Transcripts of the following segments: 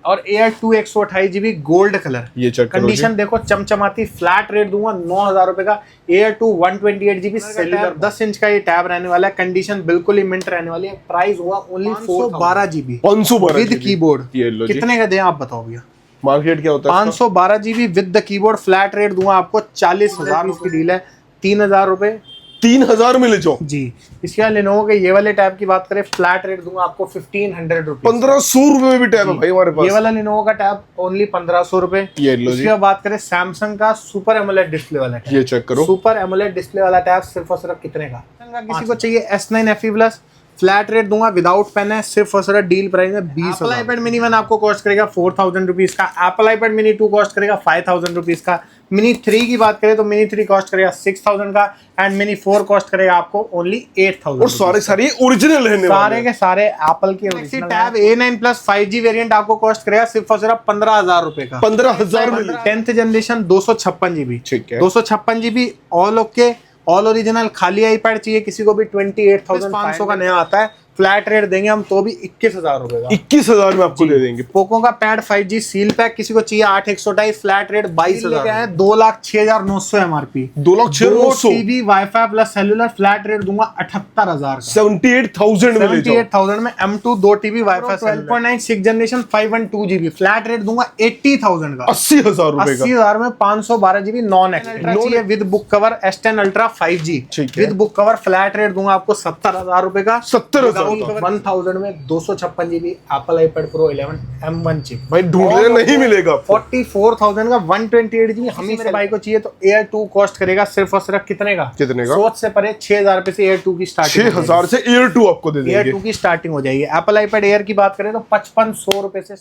और Air 2 128GB gold colour. ये check करो, कंडीशन देखो चमचमाती। फ्लैट रेट दूंगा 9,000 रुपए का। Air 2 128GB सेल्युलर 10 इंच का ये टैब रहने वाला है। कंडीशन बिल्कुल ही मिंट रहने वाली है। प्राइस हुआ ओनली 512GB 512 विद कीबोर्ड। ये लो जी। कितने का दें आप बताओ भैया? मार्केट क्या होता है? 512GB with the keyboard. Flat rate दूंगा आपको 40,000 की डील है। 3,000 रुपए 3,000 में ले जाओ जी। इसके बाद लेनोवो के ये वाले टैब की बात करें, फ्लैट रेट दूंगा आपको 1500 रुपीज। 1,500 रुपए में भी टैब है भाई हमारे पास। ये वाला लेनोवो का टैब ओनली 1,500 रुपए। ये लो जी। इसके बाद बात करें सैमसंग का सुपर एमोलेड डिस्प्ले वाला टैब। ये चेक करो। सुपर एमोलेड डिस्प्ले वाला टैब सिर्फ और सिर्फ कितने का? किसी को चाहिए S9 FE plus, flat rate दूंगा विदाउट पेन है। सिर्फ और सिर्फ डील प्राइस है 20,000। एप्पल आईपैड मिनी 1 आपको कॉस्ट करेगा 4,000 रुपीज का। एप्पल आईपैड मिनी 2 कॉस्ट करेगा 5,000 रुपीज का। मिनी 3 की बात करें तो मिनी 3 कॉस्ट करेगा 6,000 का। एंड मिनी 4 कॉस्ट करेगा आपको ओनली 8,000। और सारे ओरिजिनल रहने वाले सारे के सारे एप्पल के original tab. A9 plus 5G variant आपको कॉस्ट करेगा सिर्फ और सिर्फ 15,000 रुपए का। 15,000 में 10th जनरेशन 256GB। ठीक है। 256GB all okay all original. खाली आईपैड चाहिए किसी को भी 28,500 का नया आता है। फ्लैट रेट देंगे हम तो भी 21,000 रुपए का। 21,000 में आपको दे देंगे। पोको का पैड 5G सील पैक किसी को चाहिए 8,128। Flat rate 22,000। 2,06,900 MRP। 2,06,900 TB wifi plus cellular. Flat rate दूंगा 78,000 का। 78,000 में ले जाओ। 78,000 में M2 2 TB wifi 12.9 6 generation 512GB। Flat rate दूंगा 80,000 का। 80,000 रुपए का। 80,000 में 512GB non extra with book cover S10 Ultra 5G with book cover. Flat rate दूंगा आपको 70,000 रुपए का। 70,000 1000 में 256GB Apple iPad Pro 11 M1 chip भाई ढूंढने नहीं मिलेगा। 44,000 का 128GB। हम ही मेरे भाई को चाहिए तो Air 2 कॉस्ट करेगा सिर्फ और सिर्फ कितने का? सोच से परे 6,000 रुपए से Air 2 की स्टार्टिंग। 6,000 से Air 2 आपको दे देंगे। Air 2 की स्टार्टिंग हो जाएगी। एप्पल आईपैड एयर की बात करें तो 5500 रुपए से।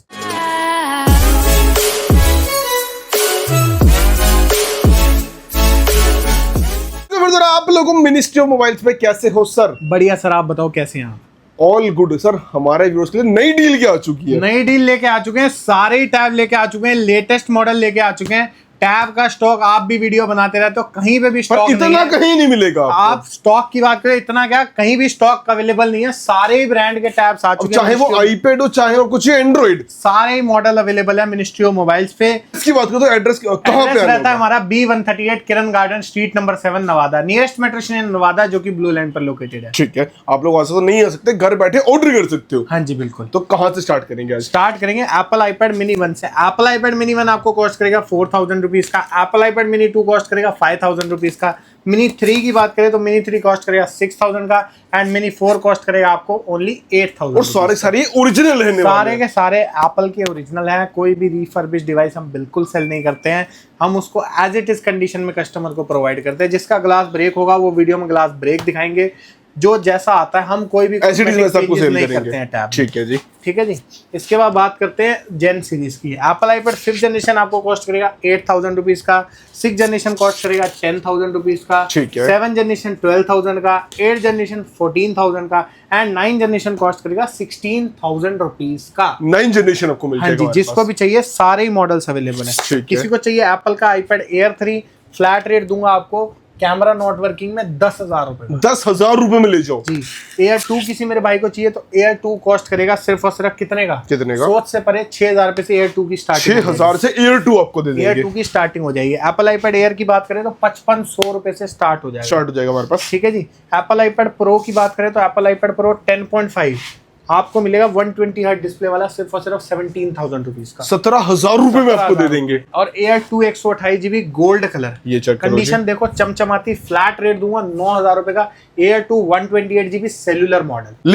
आप लोगों मिनिस्ट्री ऑफ मोबाइल्स में कैसे हो सर? बढ़िया सर, आप बताओ कैसे हैं आप? All good sir. हमारे व्यूअर्स के लिए नई डील क्या आ चुकी है? नई डील लेके आ चुके हैं। सारे ही टैब लेके आ चुके हैं। लेटेस्ट मॉडल लेके आ चुके हैं। टैब का स्टॉक आप भी वीडियो बनाते रहते हो, कहीं पे भी स्टॉक इतना कहीं नहीं मिलेगा। आप स्टॉक की बात करें, इतना क्या कहीं भी स्टॉक अवेलेबल नहीं है। सारे ही ब्रांड के टैब्स आ चुके हैं, चाहे वो आईपैड हो चाहे और कुछ एंड्रॉइड, सारे ही मॉडल अवेलेबल है मिनिस्ट्री ऑफ मोबाइल्स पे। इसकी बात करो तो एड्रेस कहाँ पे रहता है हमारा? B138 Kiran garden street number 7 Nawada. Nearest metro station Nawada जो कि ब्लू लाइन पर लोकेटेड है। ठीक है। आप लोग वहां से तो नहीं आ सकते, घर बैठे ऑर्डर कर सकते हो। हाँ जी बिल्कुल। तो कहाँ से स्टार्ट करेंगे आज? स्टार्ट करेंगे एप्पल आईपैड मिनी 1 से। एप्पल आईपैड मिनी 1 आपको कॉस्ट करेगा 4,000 रुपीज का। एप्पल आईपैड मिनी 2 कॉस्ट करेगा 5,000 रुपीज का। मिनी 3 की बात करें तो मिनी 3 कॉस्ट करेगा 6,000 का। एंड मिनी 4 कॉस्ट करेगा आपको ओनली 8,000। और सारे ओरिजिनल है, सारे के सारे एप्पल के ओरिजिनल हैं। कोई भी रिफर्बिश डिवाइस हम बिल्कुल सेल नहीं करते हैं। हम उसको एज इट इज कंडीशन में कस्टमर को प्रोवाइड करते हैं। जिसका ग्लास ब्रेक होगा वो वीडियो में ग्लास ब्रेक दिखाएंगे। जो जैसा आता है हम कोई भी एज इट इज वैसा आपको सेल नहीं करेंगे। करते हैं टैब। ठीक है जी। ठीक है जी। इसके बाद बात करते हैं जेन सीरीज की। एप्पल आईपैड 5th जनरेशन आपको कॉस्ट करेगा 8,000 रुपीज का। 6th जनरेशन कॉस्ट करेगा 10,000 रुपीज का। ठीक है। 7th जनरेशन 12,000 का। 8th जनरेशन 14,000 का। एंड 9th जनरेशन कॉस्ट करेगा 16,000 रुपीज का। 9th जनरेशन आपको मिल जाएगा। हाँ जी, जिसको भी चाहिए सारे ही मॉडल्स अवेलेबल है। किसी को चाहिए एप्पल का आईपैड Air 3, फ्लैट रेट दूंगा आपको कैमरा नॉट वर्किंग में 10,000 रुपए। 10,000 रुपए में ले जाओ जी। Air 2 किसी मेरे भाई को चाहिए तो Air 2 कॉस्ट करेगा सिर्फ और सिर्फ कितने का? सोच से परे 6,000 रुपए से Air 2 की स्टार्टिंग। 6,000 से Air 2 आपको दे देंगे। Air 2 की स्टार्टिंग हो जाएगी। एप्पल आईपैड एयर की बात करें तो 5500 रुपए से स्टार्ट हो जाएगा हमारे पास। ठीक है जी। एप्पल आईपैड प्रो की बात करें तो एप्पल आईपैड प्रो 10.5 आपको मिलेगा 120 हर्ट्ज डिस्प्ले वाला सिर्फ और सिर्फ 17,000 रुपीज का। 17,000 रुपए में आपको दे देंगे। और Air 2 128GB गोल्ड कलर। ये चेक करो। कंडीशन देखो चमचमाती। फ्लैट रेट दूंगा 9,000 रुपए का। Air 2 128GB cellular model.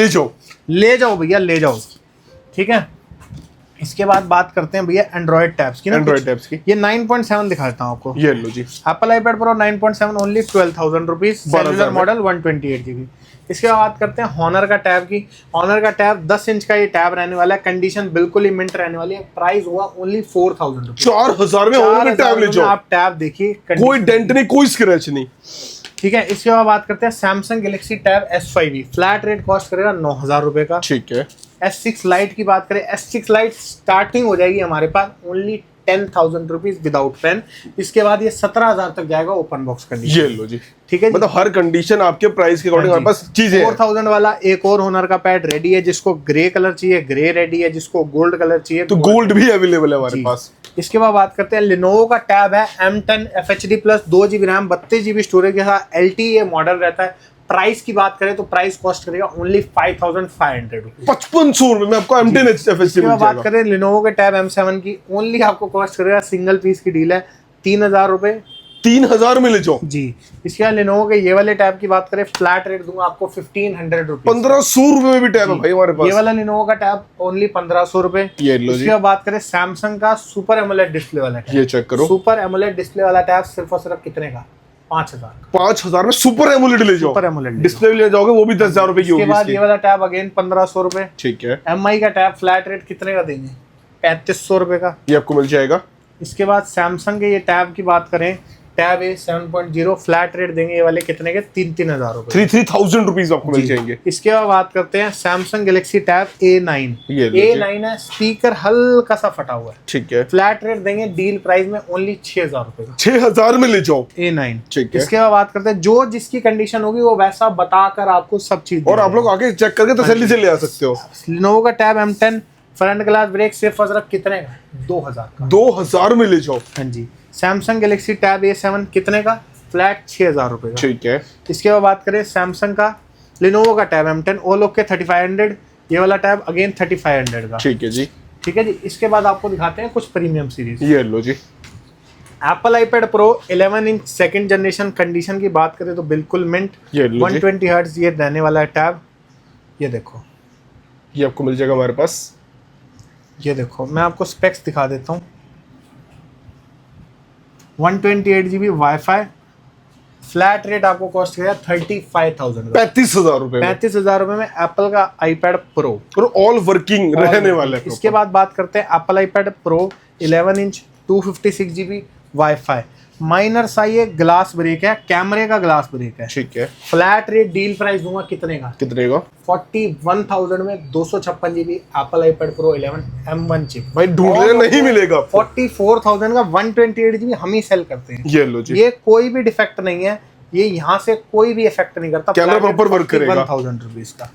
ले जाओ भैया ले जाओ। ठीक है। इसके बाद बात करते हैं भैया एंड्रॉइड टैब्स की। ये 9.7 दिखाता हूँ आपको। ये लो जी। Apple iPad Pro 9.7 only 12,000 rupees cellular model 128GB। इसके बाद बात करते हैं हॉनर का टैब की। हॉनर का टैब 10 इंच का ये टैब रहने वाला है। कंडीशन बिल्कुल ही मिंट रहने वाली है। प्राइस हुआ ओनली 4,000 रुपीज। 4,000 में हॉनर का टैब ले जाओ। आप टैब देखिए, कोई डेंट नहीं, कोई स्क्रैच नहीं। ठीक है। इसके बाद बात करते हैं Samsung Galaxy tab S5e। Flat rate cost करेगा 9,000 रुपए का। ठीक है। S6 लाइट की बात करें, S6 लाइट स्टार्टिंग हो जाएगी हमारे पास ओनली 10,000 रुपीज विदाउट पेन। इसके बाद ये 17,000 तक जाएगा ओपन बॉक्स कंडीशन। ये लो जी, ठीक है जी। मतलब हर कंडीशन आपके प्राइस के अकॉर्डिंग हमारे पास चीजें हैं। 4,000 वाला एक और होनर का पैड रेडी है, जिसको ग्रे कलर चाहिए ग्रे रेडी है, जिसको गोल्ड कलर चाहिए तो गोल्ड भी अवेलेबल है हमारे पास। इसके बाद बात करते हैं लिनोवो का टैब है M10 FHD plus 2GB RAM 32GB storage के साथ LTE मॉडल रहता है। प्राइस की बात करें तो प्राइस कॉस्ट करेगा ओनली 5,500 रुपीज। 5500 रुपए में आपको M10 FHD मिल जाएगा। बात करें लिनोवो के टैब M7 की, ओनली आपको कॉस्ट करेगा, सिंगल पीस की डील है, 3,000 रुपए। 3,000 में ले जाओ जी। इसके बाद लिनोवो के ये वाले टैब की बात करें, फ्लैट रेट दूंगा आपको 1,500 रुपीज। 1,500 रुपए में भी टैब है भाई हमारे पास। ये वाला लिनोवो का टैब ओनली 1,500 रुपए। ये लो जी। इसके बाद बात करें सैमसंग का सुपर एमोलेड डिस्प्ले वाला टैब। ये चेक करो, सुपर एमोलेड डिस्प्ले वाला टैब सिर्फ और सिर्फ कितने का? 5,000। 5,000 में सुपर एमोलेड ले जाओ। सुपर एमोलेड डिस्प्ले भी ले जाओगे, वो भी 10,000 रुपए की होगी। इसके बाद ये वाला टैब अगेन 1,500 रुपए। ठीक है। MI का टैब फ्लैट रेट कितने का देंगे? 3,500 रुपए का। ये आपको मिल जाएगा। इसके बाद सैमसंग के ये टैब की बात करें, टैब है 7.0 फ्लैट रेट देंगे ये वाले कितने के? 3,000 रुपए। 3,000 रुपीज आपको मिल जाएंगे। इसके बाद बात करते हैं सैमसंग गैलेक्सी टैब A9। ये A9 है, स्पीकर हल्का सा फटा हुआ है। ठीक है। फ्लैट रेट देंगे डील प्राइस में ओनली 6,000 रुपए का। 6,000 में ले जाओ A9। ठीक है। इसके बाद बात करते हैं, जो जिसकी कंडीशन होगी वो वैसा बताकर आपको सब चीज, और आप लोग आके चेक करके तसल्ली से ले आ सकते हो। लिनोवो का tab M10 front glass break सिर्फ और सिर्फ कितने का? 2,000 का। 2,000 में ले जाओ। हाँ जी। सैमसंग गैलेक्सी टैब A7 कितने का? फ्लैट 6,000 रुपए का। ठीक है। इसके बाद बात करें सैमसंग का लिनोवो का टैब M10 ओलो के 3500, ये वाला टैब अगेन 3500 का। ठीक है जी। ठीक है जी। इसके बाद आपको दिखाते हैं कुछ प्रीमियम सीरीज। ये लो जी। Apple iPad Pro 11 inch second generation condition की बात करें तो बिल्कुल मिंट। ये लो जी। 120 हर्ट्ज ये रहने वाला है टैब। ये देखो, ये आपको मिल जाएगा हमारे पास। ये देखो, मैं आपको स्पेक्स दिखा देता हूँ। 128 GB वाईफाई, फ्लैट रेट आपको कॉस्ट करेगा 35,000 का। 35,000 रुपए में। 35,000 रुपए में एप्पल का आईपैड प्रो और ऑल वर्किंग रहने वाला है। इसके बाद बात करते हैं Apple iPad Pro 11 inch 256 GB wifi, minor सा ये ग्लास ब्रेक है, कैमरे का ग्लास ब्रेक है। ठीक है। फ्लैट रेट डील प्राइस दूंगा कितने का? कितने का? 41,000 में 256 GB Apple iPad Pro 11 M1 chip. भाई ढूंढने नहीं मिलेगा आपको। 44,000 का 128 GB हम ही सेल करते हैं। ये लो जी। ये कोई भी डिफेक्ट नहीं है, ये यहाँ से कोई भी इफेक्ट नहीं करता। कैमरा प्रॉपर वर्क करेगा। 1,000 रुपीज का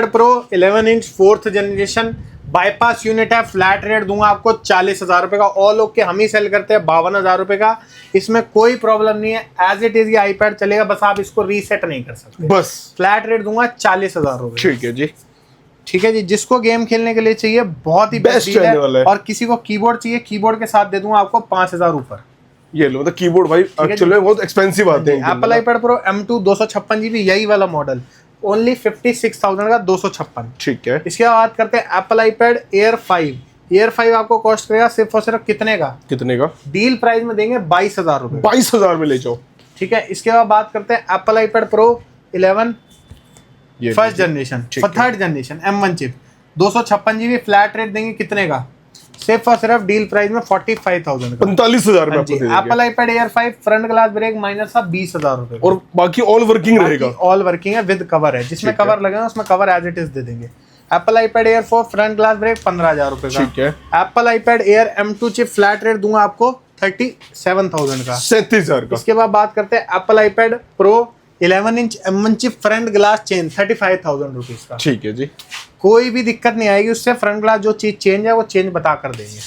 pro 11 inch 4th generation bypass unit है, फ्लैट रेट दूंगा आपको 40,000 रुपए का। ऑल लोग के हम ही सेल करते हैं 52,000 रुपए का। इसमें कोई प्रॉब्लम नहीं है, एज इट इज ये आईपैड चलेगा, बस आप इसको रीसेट नहीं कर सकते। बस फ्लैट रेट दूंगा 40,000 रुपए। ठीक है जी। ठीक है जी। जिसको गेम खेलने के लिए चाहिए बहुत ही बेस्ट डील रहने वाला है। और किसी को कीबोर्ड चाहिए, कीबोर्ड के साथ दे दूंगा आपको 5,000 ऊपर। ये लो, मतलब कीबोर्ड भाई एक्चुअली में बहुत एक्सपेंसिव आते हैं। Apple iPad Pro M2 256 GB यही वाला मॉडल ओनली 56,000 का 256। ठीक है। इसके बाद बात करते हैं एप्पल आईपैड एयर 5। एयर 5 आपको कॉस्ट करेगा सिर्फ और सिर्फ कितने का? कितने का? डील प्राइस में देंगे 22,000 रुपए। 22,000 में ले जाओ। ठीक है। इसके बाद बात करते हैं एप्पल आईपैड प्रो 11 ये first generation, third generation M1 chip 256 GB flat rate देंगे कितने का? सिर्फ और सिर्फ डील प्राइस में 45,000 का। 45,000 में आपको दे देंगे। Apple iPad Air 5 front glass break minor सा 20,000 रुपए और बाकी ऑल वर्किंग रहेगा। ऑल वर्किंग है विद कवर है, जिसमें कवर लगे उसमें कवर एज इट इज दे देंगे। Apple iPad Air 4 front glass break 15,000 रुपए का। ठीक है। Apple iPad Air M2 chip flat rate दूंगा आपको 37,000 का। 37,000 का। इसके बाद बात करते हैं Apple iPad Pro 11 inch M1 chip front glass change 35,000 rupees का। ठीक है जी। कोई भी दिक्कत नहीं आएगी उससे, फ्रंट ग्लास जो चीज चेंज है वो चेंज बता कर देंगे।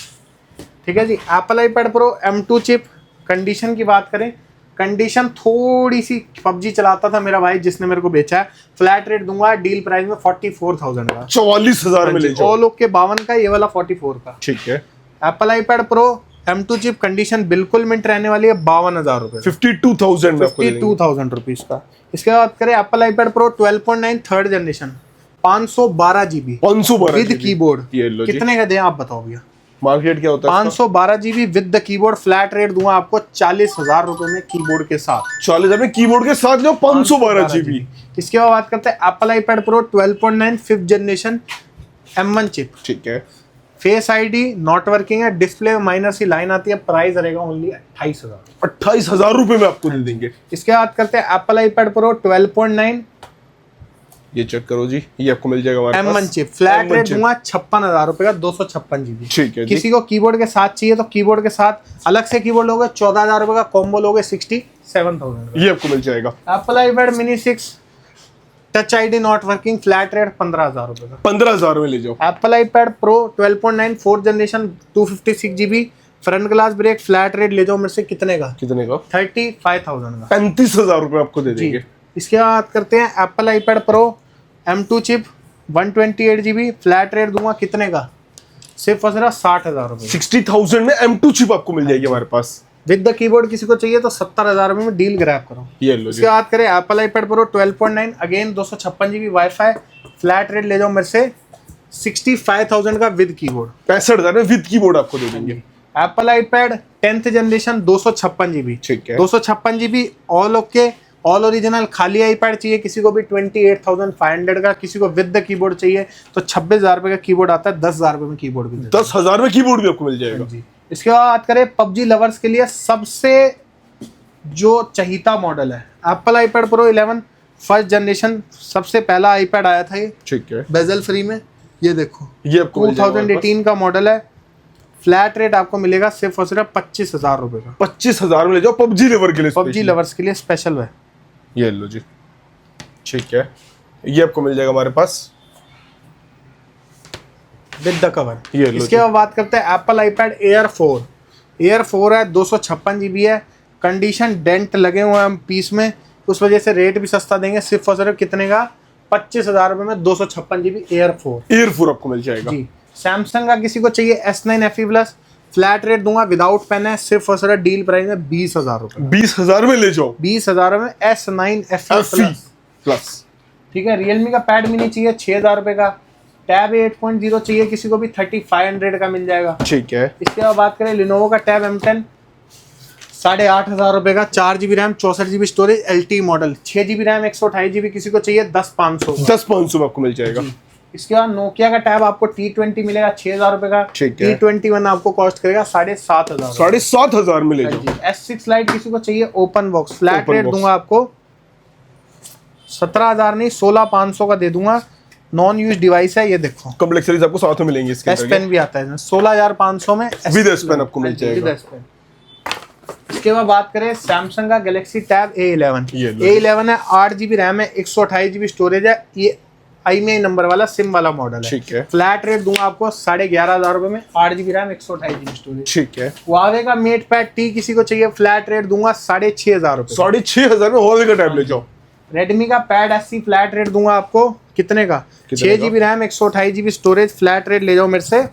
ठीक है जी। Apple iPad Pro M2 chip condition की बात करें, कंडीशन थोड़ी सी PUBG चलाता था मेरा भाई जिसने मेरे को बेचा है, फ्लैट रेट दूंगा डील प्राइस में 44,000 का। 44,000 में ले जाओ। ऑल लोग के 52 का, ये वाला 44 का। ठीक है। Apple iPad Pro M2 chip condition बिल्कुल मिंट रहने वाली है 52,000 रुपए। 52,000 में आपको 52,000 रुपीज का। इसके बाद करें Apple iPad Pro 12.9 third generation 512 GB 512 with keyboard ये लो जी। कितने का दें आप बताओ भैया? मार्केट क्या होता है? 512 GB with the keyboard flat rate दूंगा आपको 40,000 रुपए में कीबोर्ड के साथ। 40,000 में कीबोर्ड के साथ लो 512 GB। इसके बाद बात करते हैं Apple iPad Pro 12.9 5th generation M1 chip. ठीक है। फेस आईडी नॉट वर्किंग है, डिस्प्ले में माइनर सी लाइन आती है, प्राइस रहेगा ओनली 28,000। 28,000 रुपए में आपको दे देंगे। इसके बाद करते हैं एप्पल आईपैड प्रो 12.9 ये चेक करो जी, ये आपको मिल जाएगा हमारे M1 पास chip, flat M1 rate chip. दूंगा 56,000 रुपए का, 256 जीबी। ठीक है जी। किसी को कीबोर्ड के साथ चाहिए तो कीबोर्ड के साथ अलग से कीबोर्ड लोगे 14,000 रुपए का, कॉम्बो लोगे 67,000। ये आपको मिल जाएगा Apple iPad mini 6 touch ID not working, flat rate 15,000 रुपए का। 15,000 में ले जाओ। Apple iPad Pro 12.9 4th generation 256 GB, front glass break, flat rate ले जाओ मेरे से कितने का? कितने का? 35,000 का। 35,000 रुपए आपको दे जी। देंगे। इसके बाद बात करते हैं Apple iPad Pro M2 chip 128 GB, flat rate दूंगा कितने का? सिर्फ और सिर्फ 60,000 रुपए 60,000 में M2 चिप आपको मिल जाएगी हमारे पास। With the keyboard. किसी को चाहिए तो 70,000 रुपए में डील ग्रैब करो। ये लो जी। इसके बाद करें Apple iPad Pro 12.9 again 256 GB wifi, flat rate ले जाओ मेरे से 65,000 का विद कीबोर्ड। 65,000 में विद कीबोर्ड आपको दे देंगे। Apple iPad 10th generation 256 GB, ठीक है। 256 GB all okay, all original. खाली आईपैड चाहिए किसी को भी 28,500 का, किसी को विद द कीबोर्ड चाहिए तो 26,000 रुपए का कीबोर्ड आता है, 10,000 रुपए में कीबोर्ड भी देते हैं। 10,000 में कीबोर्ड भी आपको मिल जाएगा। जी। इसके बाद बात करें पबजी लवर्स के लिए सबसे जो चहीता मॉडल है Apple iPad Pro 11 first generation, सबसे पहला आईपैड आया था ये, ठीक है। बेजल फ्री में। ये देखो ये आपको मिल जाएगा हमारे 2018 का मॉडल है, फ्लैट रेट आपको मिलेगा सिर्फ और सिर्फ 25,000 रुपए का। 25,000 में ले जाओ पबजी लवर के लिए। PUBG specially। लवर्स के लिए स्पेशल है। ये लो जी, ठीक है। ये आपको मिल जाएगा हमारे पास विद द कवर। ये लो इसके बाद बात करते हैं एप्पल आईपैड एयर 4। एयर 4 है, 256 जीबी है, कंडीशन डेंट लगे हुए हैं पीस में, उस वजह से रेट भी सस्ता देंगे सिर्फ और सिर्फ कितने का? 25,000 रुपए में 256 जीबी एयर 4। एयर 4 आपको मिल जाएगा जी। सैमसंग का किसी को चाहिए S9 FE plus, flat rate दूंगा विदाउट पेन है, सिर्फ और सिर्फ डील प्राइस है 20,000 रुपए। 20,000 में ले जाओ। 20,000 में S9 FE प्लस। ठीक है। रियलमी का पैड मिनी चाहिए 6,000 रुपए का, टैब 8.0 चाहिए किसी को भी 3500 का मिल जाएगा। ठीक है। इसके बाद बात करें लिनोवो का टैब M10 8,500 रुपए का, 4 GB RAM 64 GB storage, LT model, 6 GB RAM 128 GB, किसी को चाहिए 10,500 का। 10,500 में आपको मिल जाएगा। इसके बाद नोकिया का टैब आपको T20 मिलेगा 6,000 रुपए का, ठीक है। T21 आपको कॉस्ट करेगा 7,500। 7,500 में ले जाओ। S6 लाइट किसी को चाहिए open box, flat Open rate box। दूंगा आपको 17,000 नहीं 16,500 का दे दूंगा। नॉन यूज डिवाइस है, ये देखो कम्प्लेक्स एक्सेसरीज आपको साथ में मिलेंगे इसके एस पेन भी आता है 16,500 में With S Pen आपको मिल जाएगा। With S Pen। इसके बाद बात करें सैमसंग का गैलेक्सी टैब A11। ये लो। A11 है, 8 जीबी रैम है, 128 जीबी स्टोरेज है, ये IMEI नंबर वाला सिम वाला मॉडल है। ठीक है। फ्लैट रेट दूंगा आपको 11,500 रुपए में, 8 जीबी रैम 128 जीबी स्टोरेज। ठीक है। Huawei का मेट पैड T किसी को चाहिए, फ्लैट रेट दूंगा 6,500 रुपए। 6,500 में Huawei का टैब ले जाओ। रेडमी का पैड SC फ्लैट रेट दूंगा आपको कितने का? 6 GB RAM 128 GB storage, flat rate ले जाओ मेरे से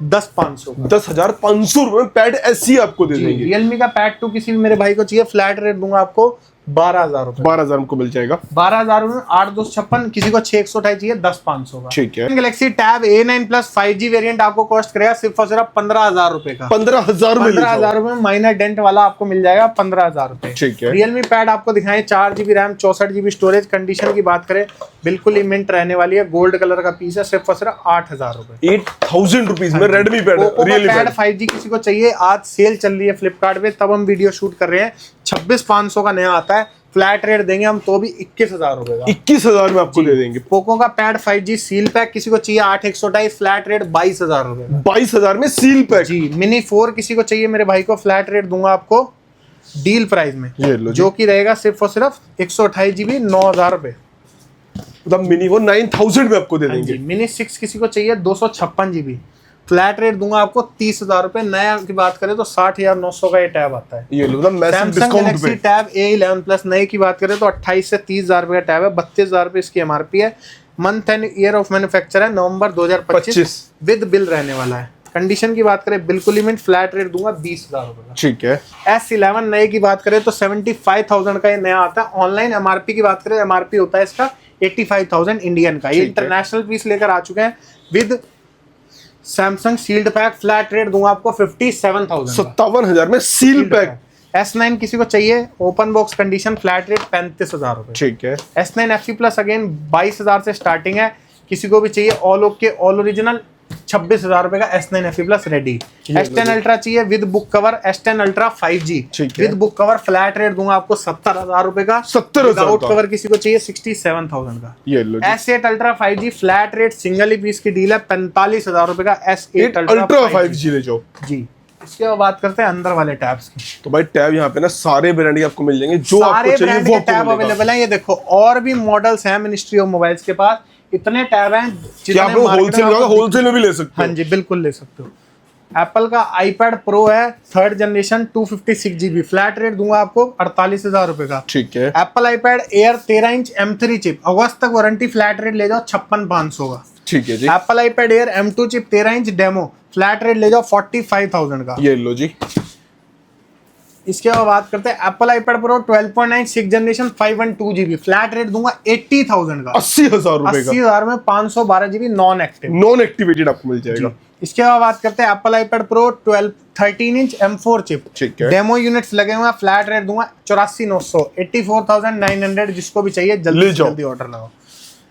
10,500 का। 10,500 रुपए में पैड SC आपको दे देंगे। रियलमी का पैड 2 किसी भी मेरे भाई को चाहिए, फ्लैट रेट दूंगा आपको 12,000 रुपए। 12,000 को मिल जाएगा। 12,000 रुपए में 8,256, किसी को 6,128 चाहिए 10,500 का। ठीक है। Galaxy tab A9 plus 5G variant आपको कॉस्ट करेगा सिर्फ और सिर्फ 15,000 रुपए का। 15,000 में ले जाओ। 15,000 रुपए में माइनर डेंट वाला आपको मिल जाएगा 15,000 रुपए। ठीक है। रियलमी पैड आपको दिखाएं 4 GB RAM 64 GB storage, condition की बात करें बिल्कुल ही मिंट रहने वाली है, गोल्ड कलर का पीस है, सिर्फ और सिर्फ 8,000 रुपए। 8,000 रुपीज में Redmi pad, really pad pad 5G किसी को चाहिए, आज सेल चल रही है फ्लिपकार्ट पे, तब हम वीडियो शूट कर रहे हैं, 26,500 का नया आता है, फ्लैट रेट देंगे हम तो भी 21,000 रुपए का। 21,000 में आपको दे देंगे। पोको का पैड 5G सील पैक किसी को चाहिए 8,128, फ्लैट रेट 22,000 रुपए का। 22,000 में सील पैक। जी। मिनी 4 किसी को चाहिए मेरे भाई को, फ्लैट रेट दूंगा आपको डील प्राइस में, ये लो जी। जो कि रहेगा सिर्फ और सिर्फ 128 जीबी 9,000 रुपए। मतलब मिनी वो 9,000 में आपको दे देंगे। मिनी 6 किसी को चाहिए 256 जीबी, फ्लैट रेट दूंगा आपको 30,000 रुपए। नया की बात करें तो 60,900 का ये टैब आता है। ये लो मतलब मैसिव सैमसंग डिस्काउंट गैलेक्सी पे। टैब A11 प्लस नए की बात करें तो 28 से 30,000 रुपए का टैब है, 32,000 रुपए इसकी MRP है। Month and year of manufacture है नवंबर 2025, विद बिल रहने वाला है। कंडीशन की बात करें बिल्कुल लिमिट, फ्लैट रेट दूंगा 20,000 रुपए का। ठीक है। S11 नए की बात करें तो 75,000 का ये नया आता है। ऑनलाइन MRP की बात करें, MRP होता है इसका 85,000 इंडियन का। ये इंटरनेशनल पीस लेकर आ चुके हैं with Samsung sealed pack, flat rate दूंगा आपको 57,000। 57,000 में सील पैक। S9 किसी को चाहिए open box condition, flat rate 35,000 रुपए। ठीक है। S9 FE प्लस अगेन 22,000 से स्टार्टिंग है, किसी को भी चाहिए ऑल ओके ऑल ओरिजिनल, 26,000 रुपए का S9 FE plus ready. S10 ultra चाहिए with book cover, S10 ultra 5G with book cover, flat rate दूंगा आपको 70,000 रुपए का। 70,000 विदाउट कवर किसी को चाहिए 67,000 का। ये लो S8 ultra 5G flat rate single ही पीस की डील है 45,000 रुपए का। S8 अल्ट्रा 5G ले जाओ जी। इसके बाद बात करते हैं अंदर वाले टैब्स की। तो भाई टैब यहाँ पे ना सारे ब्रांड के आपको मिल जाएंगे, जो आपको चाहिए वो टैब अवेलेबल है। ये देखो और भी मॉडल्स हैं मिनिस्ट्री ऑफ मोबाइल्स के पास, इतने टैब हैं कि आप लोग होलसेल में भी ले सकते हो। हाँ जी बिल्कुल ले सकते हो। एप्पल का iPad Pro है 3rd generation 256GB, flat rate दूंगा आपको 48,000 रुपए का। ठीक है। Apple iPad Air 13 inch M3 chip, अगस्त तक वारंटी, फ्लैट रेट ले जाओ 56,500 का। ठीक है जी। Apple iPad Air M2 chip 13 inch demo, flat rate ले जाओ 45,000 का। ये लो जी। इसके बाद बात करते हैं Apple iPad Pro 12.9 6th generation 512GB, flat rate दूंगा 80,000 का। 80,000 रुपए का। 80,000 में 512GB नॉन एक्टिवेटेड आपको मिल जाएगा। इसके बाद बात करते हैं Apple iPad Pro 13 inch M4 chip, ठीक है। डेमो यूनिट्स लगे हुए हैं, फ्लैट रेट दूंगा 84,900, 84,900। जिसको भी चाहिए जल्दी जल्दी ऑर्डर लगाओ।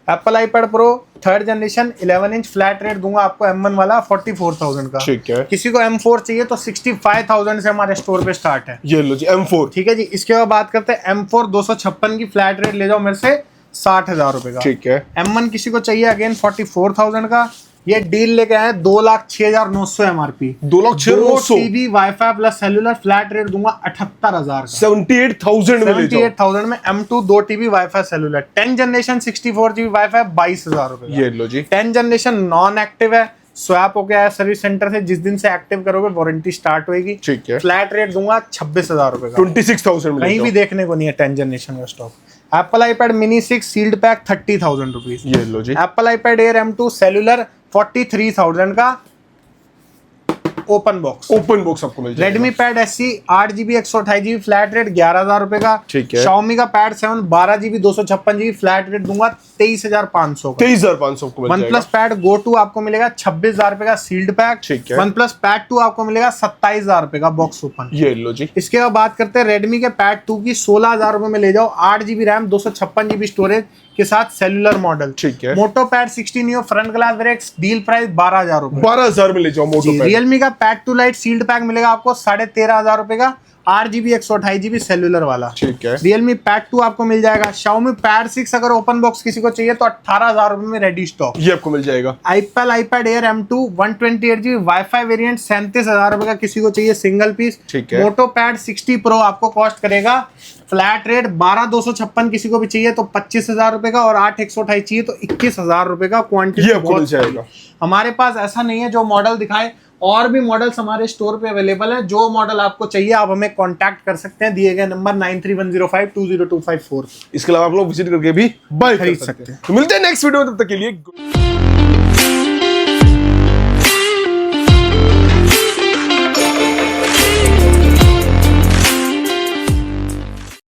Apple iPad Pro 3rd generation 11 inch, flat rate दूंगा आपको M1 वाला 44,000 का। ठीक है। किसी को M4 चाहिए तो 65,000 से हमारे स्टोर पे स्टार्ट है। ये लो जी M4। ठीक है जी। इसके बाद बात करते हैं M4 256 की, फ्लैट रेट ले जाओ मेरे से 60,000 रुपए का। ठीक है। M1 किसी को चाहिए अगेन 44,000 का। ये डील लेके आए 2,06,900 MRP, 2,06,900 TV wifi plus cellular, flat rate दूंगा 78,000 का। 78,000 में ले जाओ। 78,000 में M2 2 TV wifi cellular, 10 generation 64GB wifi 22,000 रुपए। ये लो जी। 10 जनरेशन नॉन एक्टिव है, स्वैप हो गया है सर्विस सेंटर से, जिस दिन से एक्टिव करोगे वारंटी स्टार्ट होगी। ठीक है। फ्लैट रेट दूंगा 26,000 रुपए का। 26,000 में कहीं भी देखने को नहीं है 10 जनरेशन का stock. Apple iPad mini 6 sealed pack 30,000 rupees. ये लो जी। Apple iPad Air M2 cellular 43,000 का ओपन बॉक्स आपको मिल जाएगा। Redmi Pad SE 8GB 128GB, flat rate 11,000 रुपए का। ठीक है। Xiaomi का Pad 7 12GB 256GB, flat rate दूंगा 23,500 का। 23,500 को मिल जाएगा। OnePlus Pad Go 2 आपको मिलेगा 26,000 रुपए का सील्ड पैक। ठीक है। OnePlus Pad 2 आपको मिलेगा 27,000 रुपए का बॉक्स ओपन। ये लो जी। इसके बाद बात करते हैं Redmi के Pad 2 की, 16,000 रुपए में ले जाओ, 8GB रैम 256GB स्टोरेज के साथ सेलुलर मॉडल। ठीक है। Moto pad 16 Neo front glass breaks, deal price 12,000 रुपए। 12,000 में ले जाओ मोटो पैड। रियलमी का Pad 2 Lite सील्ड पैक मिलेगा आपको 13,500 रुपए का, 8GB 128GB सेलुलर वाला। ठीक है। रियलमी Pad 2 आपको मिल जाएगा। Xiaomi Pad 6 अगर ओपन बॉक्स किसी को चाहिए तो 18,000 रुपए में रेडी स्टॉक, ये आपको मिल जाएगा। Apple iPad Air M2 128GB wifi variant 37,000 रुपए का, किसी को चाहिए सिंगल पीस। ठीक है। मोटो पैड 60 प्रो आपको कॉस्ट करेगा फ्लैट रेट 12,256, किसी को भी चाहिए तो 25,000 रुपए का, और 8,128 चाहिए तो 21,000 रुपए का। क्वांटिटी ये आपको मिल जाएगा। हमारे पास ऐसा नहीं है जो मॉडल दिखाए, और भी मॉडल्स हमारे स्टोर पे अवेलेबल है। जो मॉडल आपको चाहिए आप हमें कांटेक्ट कर सकते हैं, दिए गए नंबर 9310520254। इसके अलावा आप लोग विजिट करके भी बाय खरीद कर सकते हैं। सकते हैं। तो मिलते हैं नेक्स्ट वीडियो में, तब तक के लिए